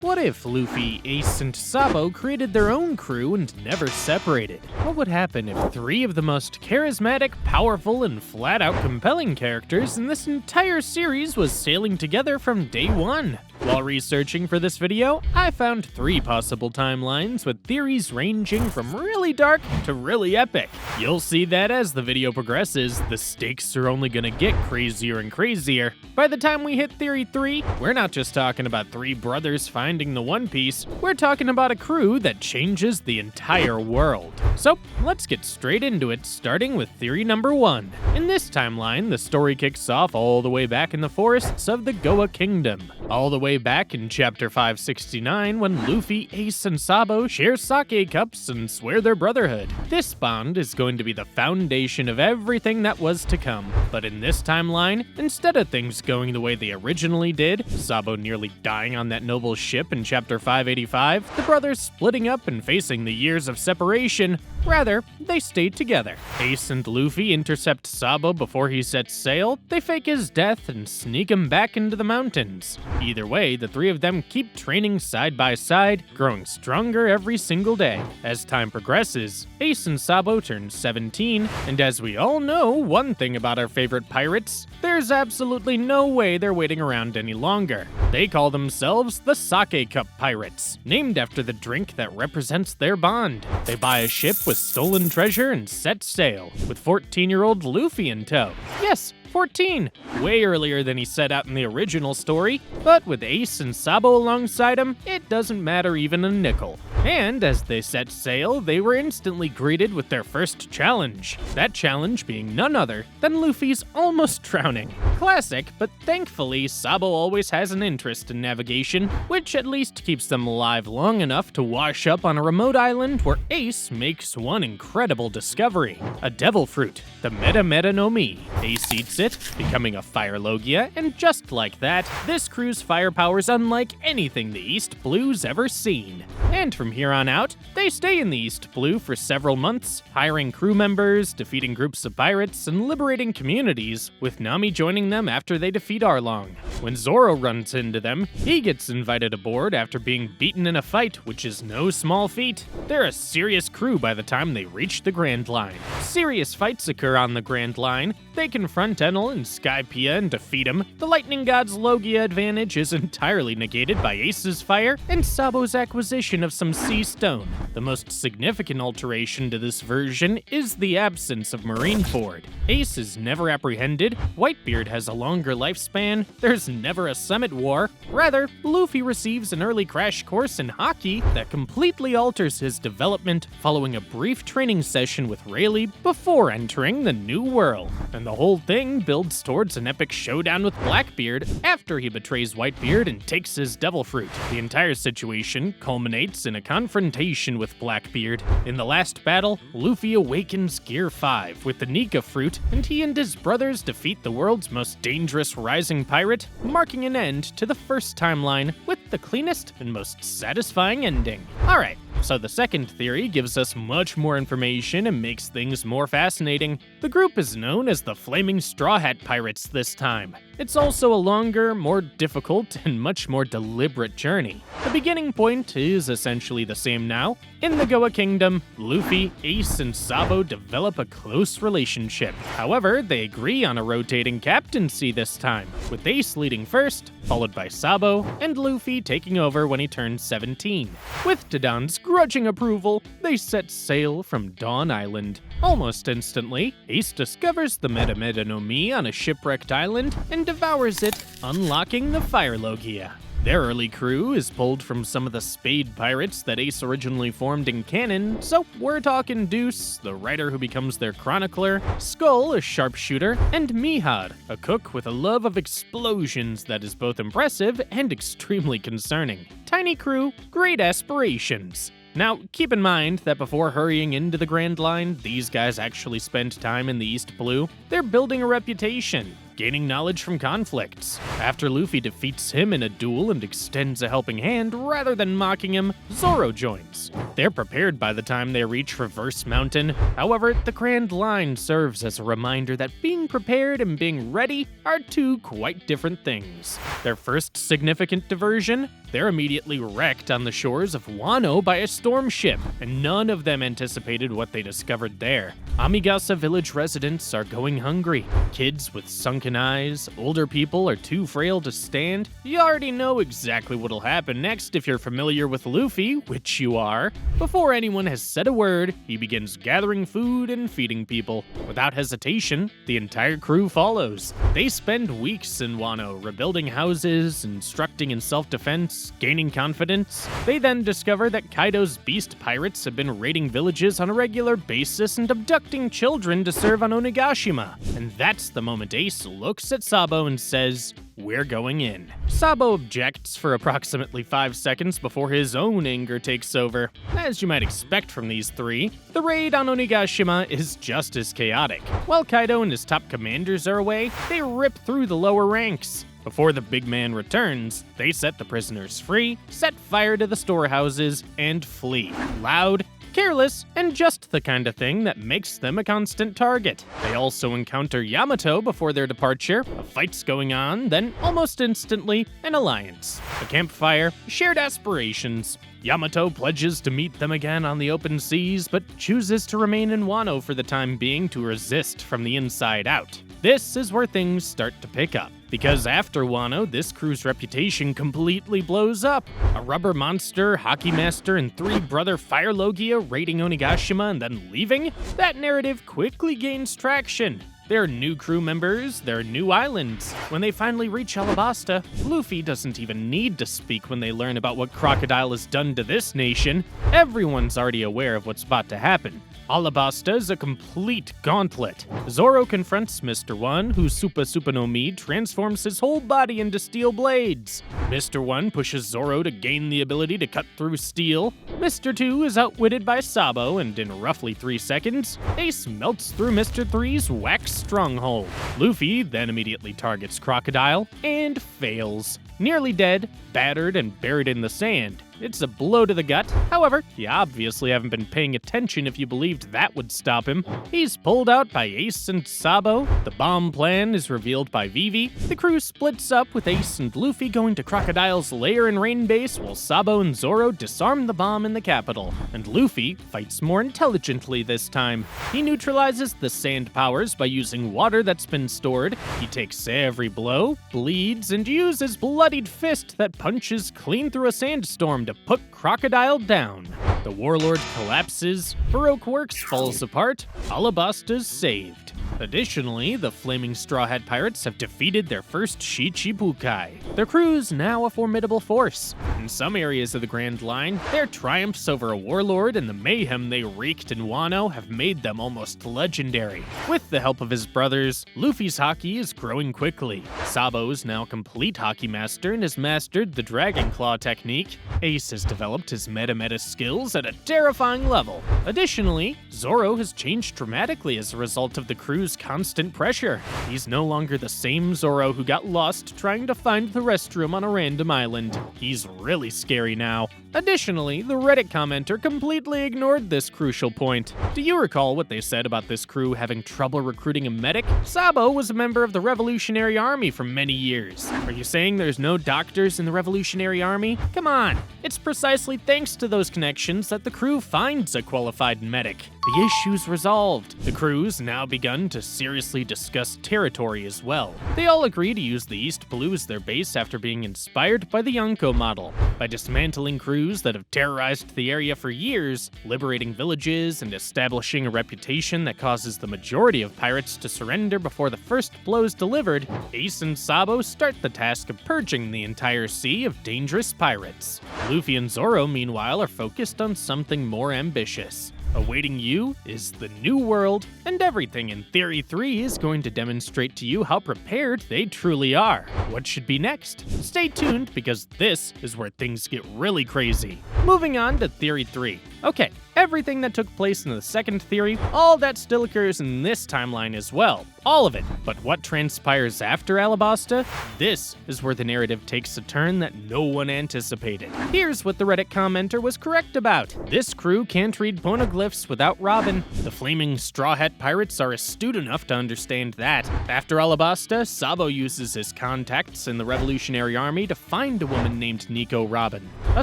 What if Luffy, Ace, and Sabo created their own crew and never separated? What would happen if three of the most charismatic, powerful, and flat-out compelling characters in this entire series was sailing together from day one? While researching for this video, I found three possible timelines with theories ranging from really dark to really epic. You'll see that as the video progresses, the stakes are only gonna get crazier and crazier. By the time we hit theory 3, we're not just talking about three brothers finding the One Piece, we're talking about a crew that changes the entire world. So let's get straight into it, starting with theory number 1. In this timeline, the story kicks off all the way back in the forests of the Goa Kingdom. All the way back in chapter 569 when Luffy, Ace, and Sabo share sake cups and swear their brotherhood. This bond is going to be the foundation of everything that was to come. But in this timeline, instead of things going the way they originally did, Sabo nearly dying on that noble ship in chapter 585, the brothers splitting up and facing the years of separation, rather, they stayed together. Ace and Luffy intercept Sabo before he sets sail, they fake his death and sneak him back into the mountains. Either way, the three of them keep training side by side, growing stronger every single day. As time progresses, Ace and Sabo turn 17, and as we all know one thing about our favorite pirates, there's absolutely no way they're waiting around any longer. They call themselves the Sake Cup Pirates, named after the drink that represents their bond. They buy a ship with stolen treasure and set sail, with 14-year-old Luffy in tow. Yes, 14, way earlier than he set out in the original story, but with Ace and Sabo alongside him, it doesn't matter even a nickel. And as they set sail, they were instantly greeted with their first challenge. That challenge being none other than Luffy's almost drowning. Classic, but thankfully, Sabo always has an interest in navigation, which at least keeps them alive long enough to wash up on a remote island where Ace makes one incredible discovery: a devil fruit, the Meta no Mi. Ace eats it, becoming a fire logia, and just like that, this crew's firepower's unlike anything the East Blue's ever seen. And from here on out, they stay in the East Blue for several months, hiring crew members, defeating groups of pirates, and liberating communities, with Nami joining them after they defeat Arlong. When Zoro runs into them, he gets invited aboard after being beaten in a fight, which is no small feat. They're a serious crew by the time they reach the Grand Line. Serious fights occur on the Grand Line. They confront Enel and Skypiea and defeat him. The Lightning God's Logia advantage is entirely negated by Ace's fire and Sabo's acquisition of some sea stone. The most significant alteration to this version is the absence of Marineford. Ace is never apprehended, Whitebeard has a longer lifespan, there's never a summit war. Rather, Luffy receives an early crash course in hockey that completely alters his development following a brief training session with Rayleigh before entering the New World. And the whole thing builds towards an epic showdown with Blackbeard after he betrays Whitebeard and takes his devil fruit. The entire situation culminates in a confrontation with Blackbeard. In the last battle, Luffy awakens Gear 5 with the Nika fruit, and he and his brothers defeat the world's most dangerous rising pirate, marking an end to the first timeline with the cleanest and most satisfying ending. Alright, so the second theory gives us much more information and makes things more fascinating. The group is known as the Flaming Straw Hat Pirates this time. It's also a longer, more difficult, and much more deliberate journey. The beginning point is essentially the same now. In the Goa Kingdom, Luffy, Ace, and Sabo develop a close relationship. However, they agree on a rotating captaincy this time, with Ace leading first, followed by Sabo, and Luffy taking over when he turns 17. With Dadan's grudging approval, they set sail from Dawn Island. Almost instantly, Ace discovers the Meta no Mi on a shipwrecked island and devours it, unlocking the Fire Logia. Their early crew is pulled from some of the Spade pirates that Ace originally formed in canon, so we're talking Deuce, the writer who becomes their chronicler, Skull, a sharpshooter, and Mihad, a cook with a love of explosions that is both impressive and extremely concerning. Tiny crew, great aspirations. Now, keep in mind that before hurrying into the Grand Line, these guys actually spent time in the East Blue. They're building a reputation, gaining knowledge from conflicts. After Luffy defeats him in a duel and extends a helping hand rather than mocking him, Zoro joins. They're prepared by the time they reach Reverse Mountain. However, the Grand Line serves as a reminder that being prepared and being ready are two quite different things. Their first significant diversion? They're immediately wrecked on the shores of Wano by a storm ship, and none of them anticipated what they discovered there. Amigasa village residents are going hungry. Kids with sunken eyes, older people are too frail to stand. You already know exactly what'll happen next if you're familiar with Luffy, which you are. Before anyone has said a word, he begins gathering food and feeding people. Without hesitation, the entire crew follows. They spend weeks in Wano rebuilding houses, instructing in self-defense, gaining confidence. They then discover that Kaido's beast pirates have been raiding villages on a regular basis and abducting children to serve on Onigashima. And that's the moment Ace looks at Sabo and says, "We're going in." Sabo objects for approximately 5 seconds before his own anger takes over. As you might expect from these three, the raid on Onigashima is just as chaotic. While Kaido and his top commanders are away, they rip through the lower ranks. Before the big man returns, they set the prisoners free, set fire to the storehouses, and flee. Loud, careless, and just the kind of thing that makes them a constant target. They also encounter Yamato before their departure, a fight's going on, then almost instantly, an alliance. A campfire, shared aspirations. Yamato pledges to meet them again on the open seas, but chooses to remain in Wano for the time being to resist from the inside out. This is where things start to pick up. Because after Wano, this crew's reputation completely blows up. A rubber monster, hockey master, and 3 brother Fire Logia raiding Onigashima and then leaving? That narrative quickly gains traction. There are new crew members, there are new islands. When they finally reach Alabasta, Luffy doesn't even need to speak when they learn about what Crocodile has done to this nation. Everyone's already aware of what's about to happen. Alabasta is a complete gauntlet. Zoro confronts Mr. 1, whose Supa Supa no Mi transforms his whole body into steel blades. Mr. 1 pushes Zoro to gain the ability to cut through steel. Mr. 2 is outwitted by Sabo, and in roughly 3 seconds, Ace melts through Mr. 3's wax stronghold. Luffy then immediately targets Crocodile, and fails. Nearly dead, battered, and buried in the sand. It's a blow to the gut. However, you obviously haven't been paying attention if you believed that would stop him. He's pulled out by Ace and Sabo. The bomb plan is revealed by Vivi. The crew splits up with Ace and Luffy going to Crocodile's lair and rain base, while Sabo and Zoro disarm the bomb in the capital. And Luffy fights more intelligently this time. He neutralizes the sand powers by using water that's been stored. He takes every blow, bleeds, and uses bloodied fist that punches clean through a sandstorm to put Crocodile down. The warlord collapses, Baroque Works falls apart, Alabasta's saved. Additionally, the Flaming Straw Hat Pirates have defeated their first Shichibukai. Their crew's now a formidable force. In some areas of the Grand Line, their triumphs over a warlord and the mayhem they wreaked in Wano have made them almost legendary. With the help of his brothers, Luffy's haki is growing quickly. Sabo is now complete haki master and has mastered the Dragon Claw technique. Ace has developed his meta skills at a terrifying level. Additionally, Zoro has changed dramatically as a result of the crew's constant pressure. He's no longer the same Zoro who got lost trying to find the restroom on a random island. He's really scary now. Additionally, the Reddit commenter completely ignored this crucial point. Do you recall what they said about this crew having trouble recruiting a medic? Sabo was a member of the Revolutionary Army for many years. Are you saying there's no doctors in the Revolutionary Army? Come on, it's precisely thanks to those connections that the crew finds a qualified medic. The issue's resolved. The crew's now begun to seriously discuss territory as well. They all agree to use the East Blue as their base after being inspired by the Yonko model. By dismantling crews that have terrorized the area for years, liberating villages, and establishing a reputation that causes the majority of pirates to surrender before the first blow's delivered, Ace and Sabo start the task of purging the entire sea of dangerous pirates. Luffy and Zoro, meanwhile, are focused on something more ambitious. Awaiting you is the new world, and everything in Theory 3 is going to demonstrate to you how prepared they truly are. What should be next? Stay tuned, because this is where things get really crazy. Moving on to Theory 3. Okay, Everything that took place in the second theory, all that still occurs in this timeline as well. All of it. But what transpires after Alabasta? This is where the narrative takes a turn that no one anticipated. Here's what the Reddit commenter was correct about. This crew can't read poneglyphs without Robin. The flaming Straw Hat pirates are astute enough to understand that. After Alabasta, Sabo uses his contacts in the Revolutionary Army to find a woman named Nico Robin. A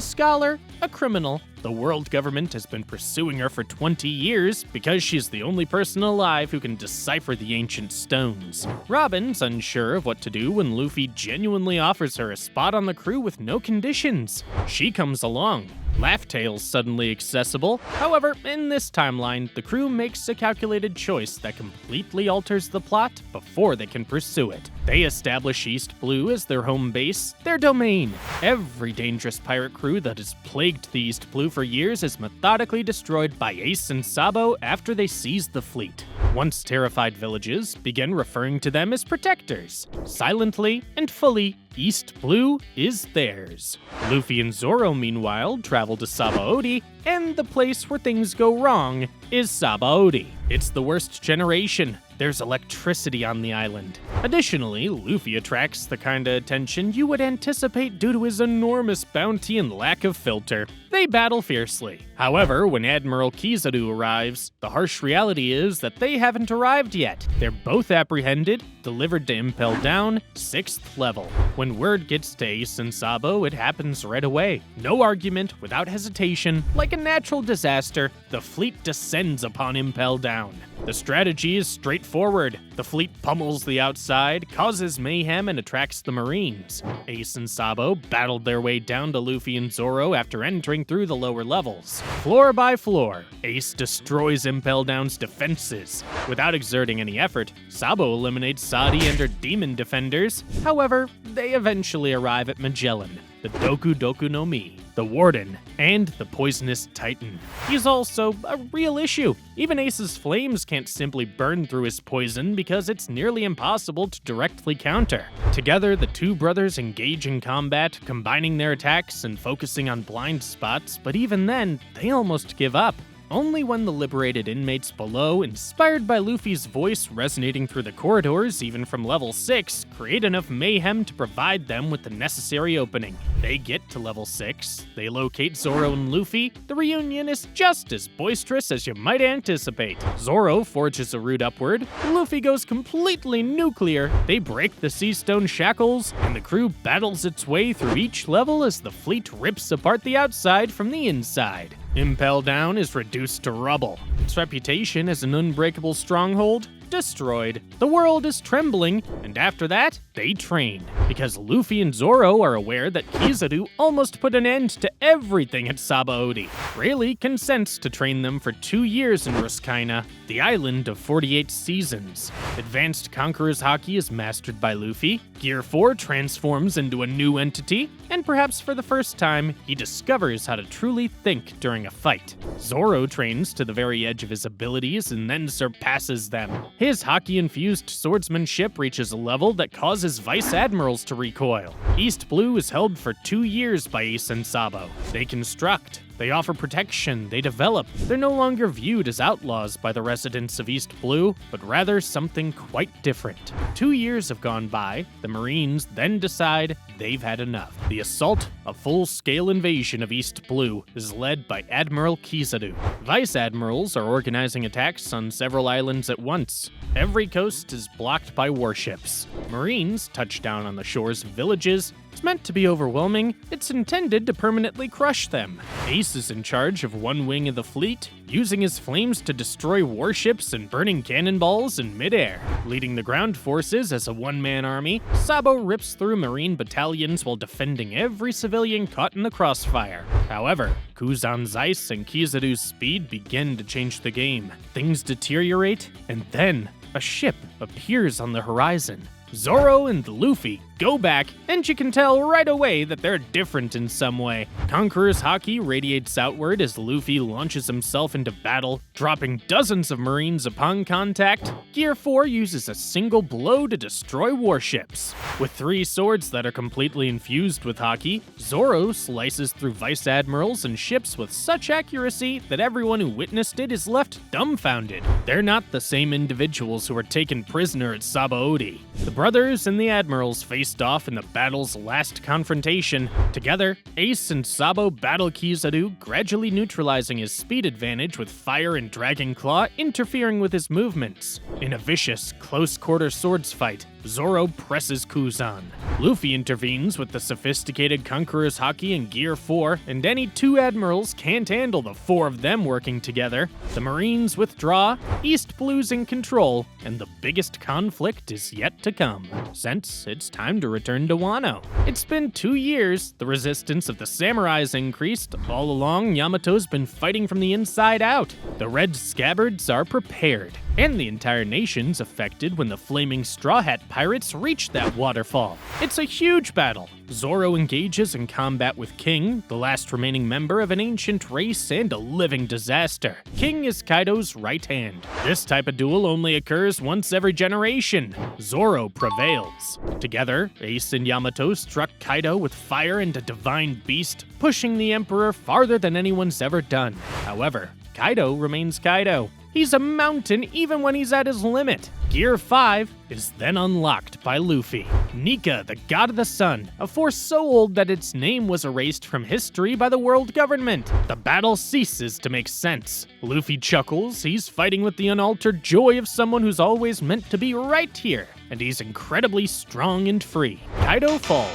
scholar, a criminal. The world government has been pursuing her for 20 years because she's the only person alive who can decipher the ancient stones. Robin's unsure of what to do when Luffy genuinely offers her a spot on the crew with no conditions. She comes along. Laugh-Tale's suddenly accessible. However, in this timeline, the crew makes a calculated choice that completely alters the plot before they can pursue it. They establish East Blue as their home base, their domain. Every dangerous pirate crew that has plagued the East Blue for years is methodically destroyed by Ace and Sabo after they seize the fleet. Once terrified villages begin referring to them as protectors. Silently and fully, East Blue is theirs. Luffy and Zoro, meanwhile, travel to Sabaody, and the place where things go wrong is Sabaody. It's the worst generation. There's electricity on the island. Additionally, Luffy attracts the kind of attention you would anticipate due to his enormous bounty and lack of filter. They battle fiercely. However, when Admiral Kizaru arrives, the harsh reality is that they haven't arrived yet. They're both apprehended, delivered to Impel Down, 6th level. When word gets to Ace and Sabo, it happens right away. No argument, without hesitation. Like a natural disaster, the fleet descends upon Impel Down. The strategy is straightforward. The fleet pummels the outside, causes mayhem, and attracts the Marines. Ace and Sabo battled their way down to Luffy and Zoro after entering through the lower levels. Floor by floor, Ace destroys Impel Down's defenses. Without exerting any effort, Sabo eliminates Sadi and her demon defenders. However, they eventually arrive at Magellan, the Doku Doku no Mi, the Warden, and the Poisonous Titan. He's also a real issue. Even Ace's flames can't simply burn through his poison because it's nearly impossible to directly counter. Together, the two brothers engage in combat, combining their attacks and focusing on blind spots, but even then, they almost give up. Only when the liberated inmates below, inspired by Luffy's voice resonating through the corridors even from level 6, create enough mayhem to provide them with the necessary opening. They get to level 6, they locate Zoro and Luffy. The reunion is just as boisterous as you might anticipate. Zoro forges a route upward, Luffy goes completely nuclear, they break the sea stone shackles, and the crew battles its way through each level as the fleet rips apart the outside from the inside. Impel Down is reduced to rubble. Its reputation as an unbreakable stronghold destroyed. The world is trembling, and after that, they train. Because Luffy and Zoro are aware that Kizaru almost put an end to everything at Sabaody. Rayleigh consents to train them for 2 years in Ruskaina, the island of 48 seasons. Advanced Conqueror's Haki is mastered by Luffy. Gear 4 transforms into a new entity, and perhaps for the first time, he discovers how to truly think during a fight. Zoro trains to the very edge of his abilities and then surpasses them. His Haki-infused swordsmanship reaches a level that causes Vice Admirals to recoil. East Blue is held for 2 years by Ace and Sabo. They construct, they offer protection, they develop. They're no longer viewed as outlaws by the residents of East Blue, but rather something quite different. 2 years have gone by, the Marines then decide they've had enough. The assault, a full-scale invasion of East Blue, is led by Admiral Kizaru. Vice Admirals are organizing attacks on several islands at once. Every coast is blocked by warships. Marines touch down on the shores of villages. It's meant to be overwhelming. It's intended to permanently crush them. Ace is in charge of one wing of the fleet, using his flames to destroy warships and burning cannonballs in midair. Leading the ground forces as a one-man army, Sabo rips through Marine battalions while defending every civilian caught in the crossfire. However, Kuzan Zeiss and Kizaru's speed begin to change the game. Things deteriorate, and then a ship appears on the horizon. Zoro and Luffy go back, and you can tell right away that they're different in some way. Conqueror's haki radiates outward as Luffy launches himself into battle, dropping dozens of Marines upon contact. Gear 4 uses a single blow to destroy warships. With 3 swords that are completely infused with haki, Zoro slices through vice admirals and ships with such accuracy that everyone who witnessed it is left dumbfounded. They're not the same individuals who were taken prisoner at Sabo. The brothers and the admirals faced off in the battle's last confrontation. Together, Ace and Sabo battle Kiyabu, gradually neutralizing his speed advantage with fire and Dragon Claw interfering with his movements. In a vicious, close-quarter swords fight, Zoro presses Kuzan. Luffy intervenes with the sophisticated Conqueror's haki and Gear 4, and any 2 admirals can't handle the 4 of them working together. The Marines withdraw, East Blue's in control, and the biggest conflict is yet to come, since it's time to return to Wano. It's been 2 years, the resistance of the samurais increased. All along, Yamato's been fighting from the inside out. The Red Scabbards are prepared, and the entire nation's affected when the flaming Straw Hat pirates reach that waterfall. It's a huge battle. Zoro engages in combat with King, the last remaining member of an ancient race and a living disaster. King is Kaido's right hand. This type of duel only occurs once every generation. Zoro prevails. Together, Ace and Yamato struck Kaido with fire and a divine beast, pushing the Emperor farther than anyone's ever done. However, Kaido remains Kaido. He's a mountain even when he's at his limit. Gear 5 is then unlocked by Luffy. Nika, the god of the sun, a force so old that its name was erased from history by the world government. The battle ceases to make sense. Luffy chuckles, he's fighting with the unaltered joy of someone who's always meant to be right here, and he's incredibly strong and free. Kaido falls.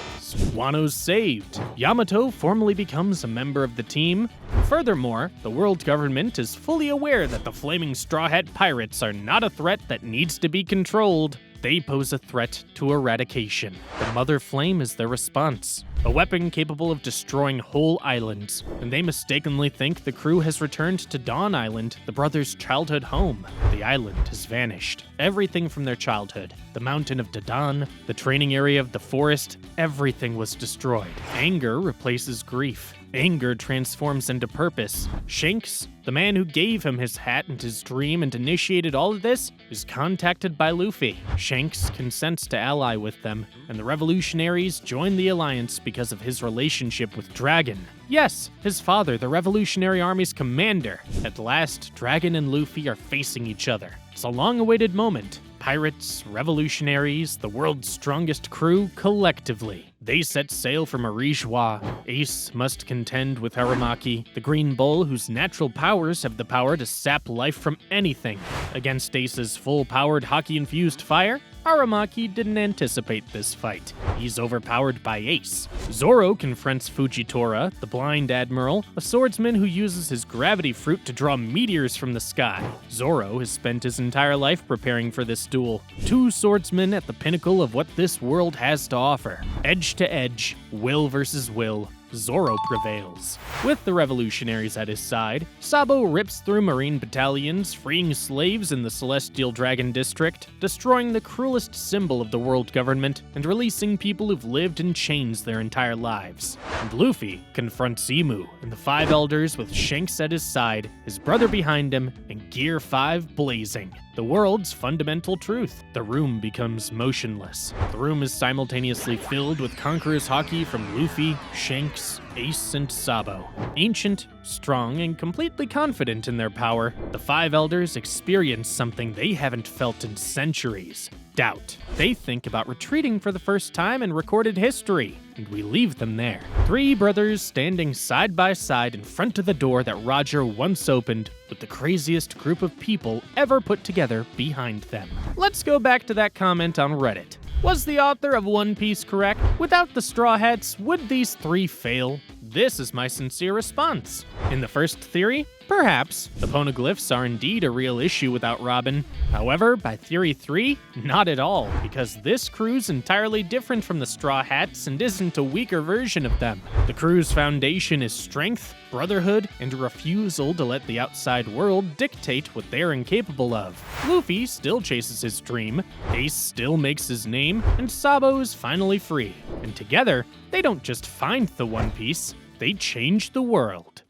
Wano's saved. Yamato formally becomes a member of the team. Furthermore, the world government is fully aware that the Flaming Straw Hat Pirates are not a threat that needs to be controlled. They pose a threat to eradication. The Mother Flame is their response, a weapon capable of destroying whole islands, and they mistakenly think the crew has returned to Dawn Island, the brothers' childhood home. The island has vanished. Everything from their childhood, the mountain of Dadan, the training area of the forest, everything was destroyed. Anger replaces grief. Anger transforms into purpose. Shanks, the man who gave him his hat and his dream and initiated all of this, is contacted by Luffy. Shanks consents to ally with them, and the revolutionaries join the alliance because of his relationship with Dragon. Yes, his father, the Revolutionary Army's commander. At last, Dragon and Luffy are facing each other. It's a long-awaited moment. Pirates, revolutionaries, the world's strongest crew collectively. They set sail for Marijois. Ace must contend with Aramaki, the green bull whose natural powers have the power to sap life from anything. Against Ace's full-powered haki-infused fire, Aramaki didn't anticipate this fight. He's overpowered by Ace. Zoro confronts Fujitora, the blind admiral, a swordsman who uses his gravity fruit to draw meteors from the sky. Zoro has spent his entire life preparing for this duel. 2 swordsmen at the pinnacle of what this world has to offer. Edge to edge, will versus will. Zoro prevails. With the revolutionaries at his side, Sabo rips through Marine battalions, freeing slaves in the Celestial Dragon District, destroying the cruelest symbol of the world government, and releasing people who've lived in chains their entire lives. And Luffy confronts Imu and the 5 elders with Shanks at his side, his brother behind him, and Gear 5 blazing. The world's fundamental truth. The room becomes motionless. The room is simultaneously filled with Conqueror's haki from Luffy, Shanks, Ace, and Sabo. Ancient, strong, and completely confident in their power, the 5 elders experience something they haven't felt in centuries. Doubt. They think about retreating for the first time in recorded history, and we leave them there. 3 brothers standing side by side in front of the door that Roger once opened, with the craziest group of people ever put together behind them. Let's go back to that comment on Reddit. Was the author of One Piece correct? Without the Straw Hats, would these 3 fail? This is my sincere response. In the first theory, Perhaps. The poneglyphs are indeed a real issue without Robin. However, by Theory 3, not at all, because this crew's entirely different from the Straw Hats and isn't a weaker version of them. The crew's foundation is strength, brotherhood, and a refusal to let the outside world dictate what they're incapable of. Luffy still chases his dream, Ace still makes his name, and Sabo is finally free. And together, they don't just find the One Piece, they change the world.